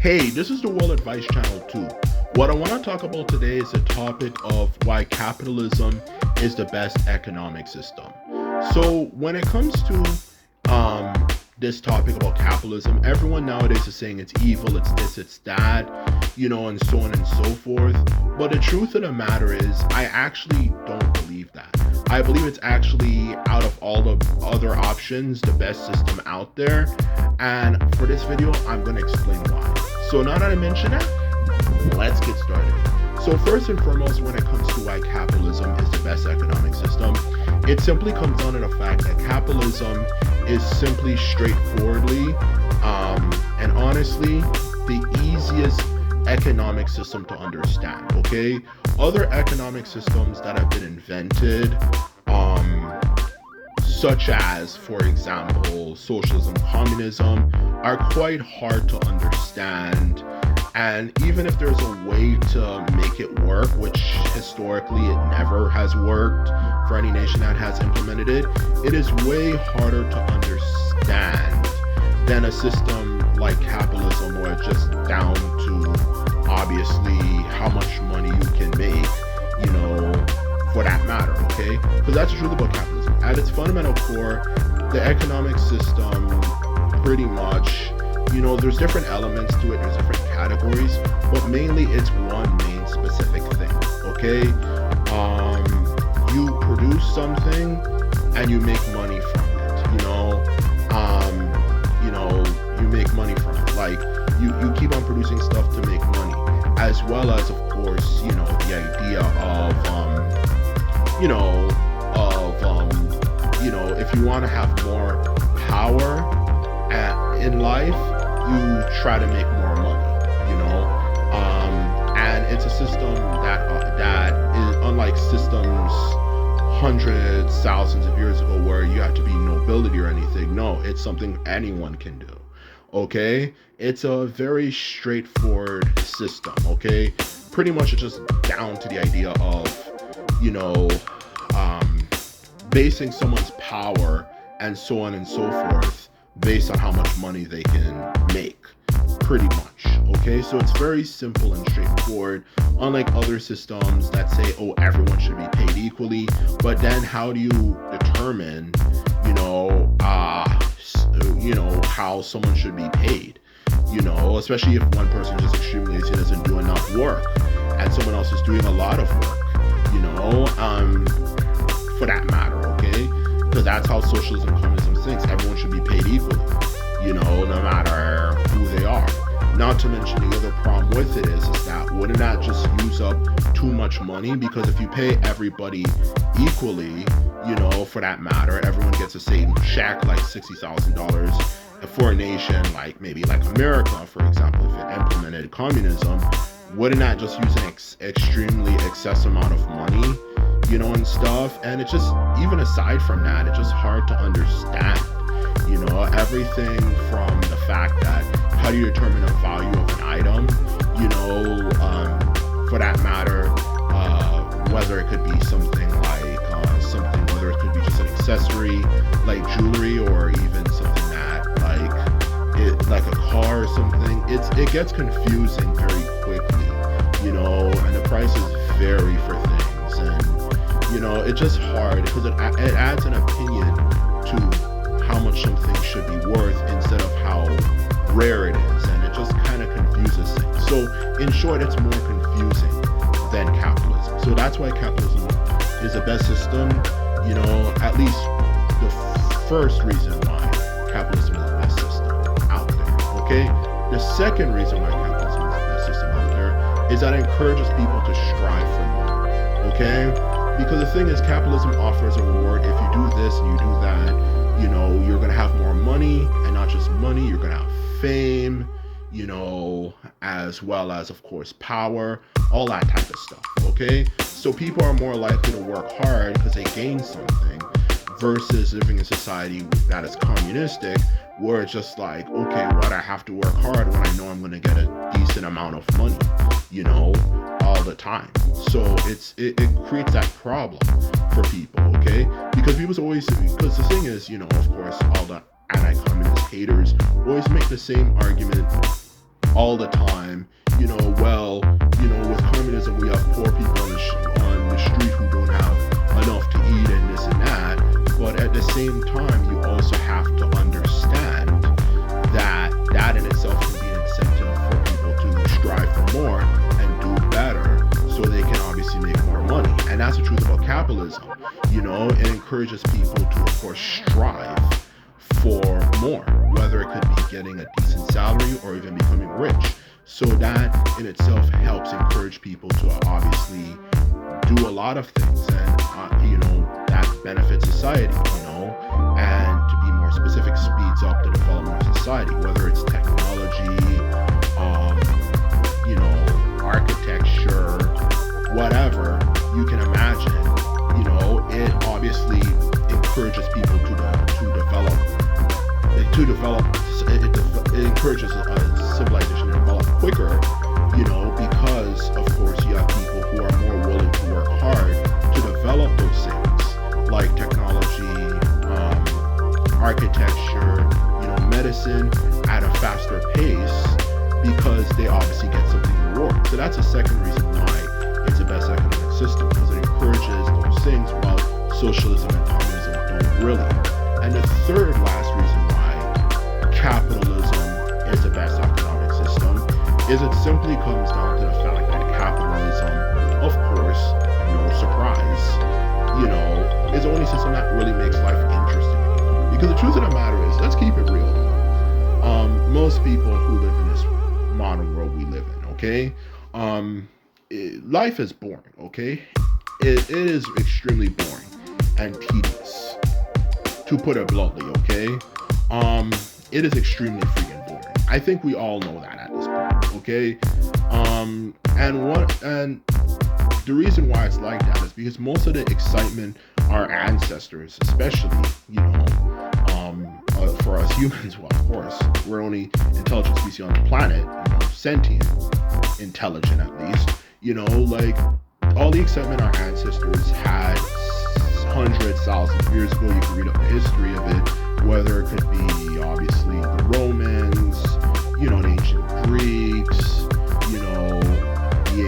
Hey, this is the World Advice Channel 2. What I want to talk about today is the topic of why capitalism is the best economic system. So when it comes to this topic about capitalism, everyone nowadays is saying it's evil, it's this, it's that, and so on and so forth. But the truth of the matter is, I actually don't believe that. I believe it's actually, out of all the other options, the best system out there. And for this video, I'm going to explain why. So now that I mentioned that, let's get started. So first and foremost, when it comes to why capitalism is the best economic system, it simply comes down to the fact that capitalism is simply straightforwardly and honestly the easiest economic system to understand. Okay, other economic systems that have been invented, such as, for example, socialism, communism, are quite hard to understand. And even if there's a way to make it work, which historically it never has worked for any nation that has implemented it, it is way harder to understand than a system like capitalism, where it's just down to obviously how much money you can make, for that matter, okay? Because that's the truth about capitalism. At its fundamental core, the economic system pretty much, there's different elements to it, there's different categories, but mainly it's one main specific thing, okay? You produce something and you make money from it, you make money from it. Like, you keep on producing stuff to make money, as well as, of course, the idea of, if you want to have more power in life, you try to make more money, and it's a system that is unlike systems hundreds, thousands of years ago where you have to be nobility or anything. No, it's something anyone can do. Okay, it's a very straightforward system. Okay, pretty much it's just down to the idea of basing someone's power and so on and so forth based on how much money they can make, pretty much. Okay, so it's very simple and straightforward, unlike other systems that say, oh, everyone should be paid equally. But then how do you determine how someone should be paid, especially if one person just extremely lazy, doesn't do enough work, and someone else is doing a lot of work, for that matter, okay? Because that's how socialism and communism thinks. Everyone should be paid equally, no matter who they are. Not to mention the other problem with it is that wouldn't that just use up too much money? Because if you pay everybody equally, for that matter, everyone gets the same check, like $60,000 for a nation like maybe like America, for example, if it implemented communism, wouldn't that just use an extremely excessive amount of money, and stuff? And it's just, even aside from that, it's just hard to understand, everything from the fact that how do you determine the value of an item, for that matter, whether it could be something like whether it could be just an accessory like jewelry, or even something that like a car or something. It gets confusing very quickly, and the prices vary for things, and it's just hard because it adds an opinion to how much something should be worth instead of how rare it is, and it just kind of confuses things. So in short, it's more confusing than capitalism. So that's why capitalism is the best system, at least the first reason why capitalism is the best system out there, okay? The second reason why capitalism is the best system out there is that it encourages people to strive for more, okay? Because the thing is, capitalism offers a reward. If you do this and you do that, you're going to have more money, and not just money, you're going to have fame, as well as, of course, power, all that type of stuff, okay? So people are more likely to work hard because they gain something, versus living in a society that is communistic, where it's just like, okay, what, I have to work hard when I know I'm going to get a decent amount of money, all the time. So it creates that problem for people, okay? Because because the thing is, of course, all the anti-communist haters always make the same argument all the time, well, with communism we have poor people on the street who don't have enough to eat and this and that. But at the same time, you also have to understand that that in itself can be an incentive for people to strive for more and do better so they can obviously make more money. And that's the truth about capitalism. It encourages people to, of course, strive for more, whether it could be getting a decent salary or even becoming rich. So that in itself helps encourage people to obviously do a lot of things, and that benefits society, and to be more specific, speeds up the development of society, whether it's technology, um, architecture, whatever you can imagine. It obviously encourages people to develop it encourages a civilization to develop quicker, because of course you have people who are more willing to work hard to develop those things like technology, architecture, medicine at a faster pace, because they obviously get something reward. So that's a second reason why it's the best economic system, because it encourages those things while socialism and communism don't really. And the third last reason why capitalism is the best economic system is it simply comes down to the fact that capitalism, of course, no surprise, is the only system that really makes life interesting. Because the truth of the matter is, let's keep it real. Most people who live in this modern world we live in, okay, life is boring, okay? It is extremely boring and tedious, to put it bluntly, okay? It is extremely freaking boring. I think we all know that at this point, okay? And the reason why it's like that is because most of the excitement our ancestors, especially, for us humans, well, of course, we're only intelligent species on the planet, sentient, intelligent at least, like all the excitement our ancestors had hundreds, thousands of years ago. You can read up the history of it, whether it could be obviously the Romans, the ancient Greeks, the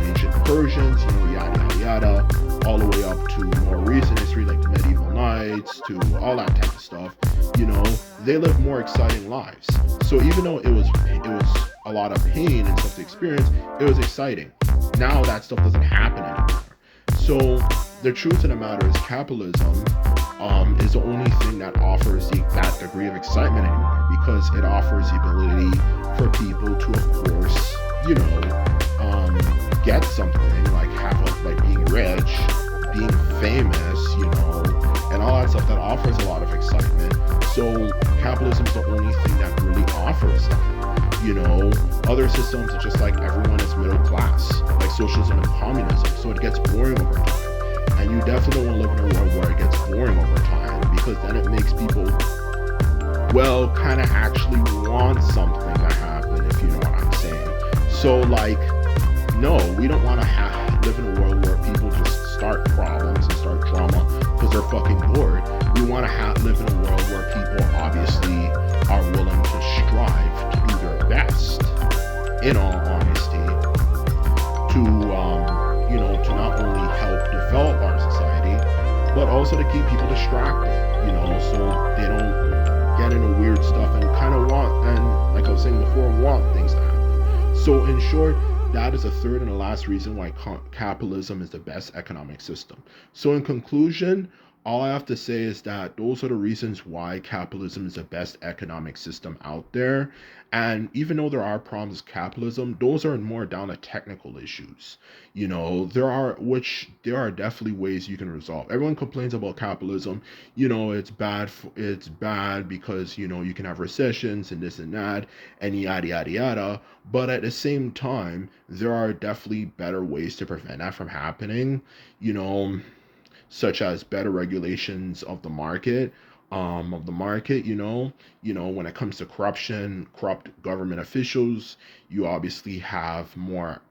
ancient Persians, yada yada yada, all the way up to more recent history like the medieval knights, to all that type of stuff. They lived more exciting lives. So even though it was a lot of pain and stuff to experience, it was exciting. Now that stuff doesn't happen anymore. So the truth of the matter is capitalism is the only thing that offers that degree of excitement anymore, because it offers the ability for people to, of course, get something like like being rich, being famous, and all that stuff that offers a lot of excitement. So capitalism is the only thing that really offers that. Other systems are just like everyone is middle class, like socialism and communism. So it gets boring over time. And you definitely don't want to live in a world where it gets boring over time, because then it makes people, well, kind of actually want something to happen, if you know what I'm saying. So like, no, we don't want to live in a world where people just start problems and start drama because they're fucking bored. We want to live in a world where people obviously are willing to strive to do their best, in all honesty, to not only help develop our society, but also to keep people distracted, so they don't get into weird stuff and kind of like I was saying before, want things to happen. So in short, that is the third and the last reason why capitalism is the best economic system. So in conclusion, all I have to say is that those are the reasons why capitalism is the best economic system out there. And even though there are problems with capitalism, those are more down to technical issues. There are definitely ways you can resolve. Everyone complains about capitalism. It's bad because, you can have recessions and this and that and yada, yada, yada. But at the same time, there are definitely better ways to prevent that from happening, such as better regulations of the market, when it comes to corruption, corrupt government officials, you obviously have more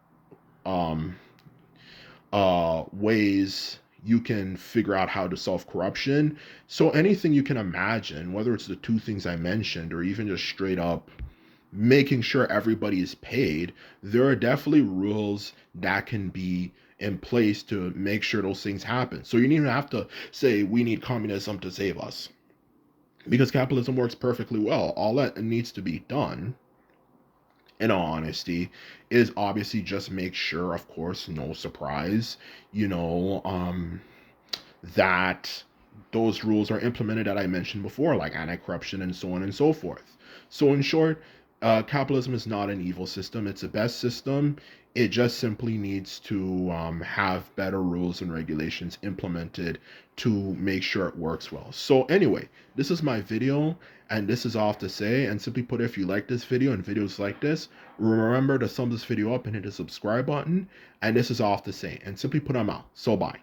ways you can figure out how to solve corruption. So anything you can imagine, whether it's the two things I mentioned or even just straight up making sure everybody is paid, there are definitely rules that can be in place to make sure those things happen. So you don't even have to say we need communism to save us, because capitalism works perfectly well. All that needs to be done, in all honesty, is obviously just make sure, of course, no surprise, you know, that those rules are implemented that I mentioned before, like anti-corruption and so on and so forth. So in short, capitalism is not an evil system. It's the best system. It just simply needs to have better rules and regulations implemented to make sure it works well. So anyway, this is my video, and this is all I have to say. And simply put, if you like this video and videos like this, remember to thumb this video up and hit the subscribe button. And this is all I have to say. And simply put, I'm out. So bye.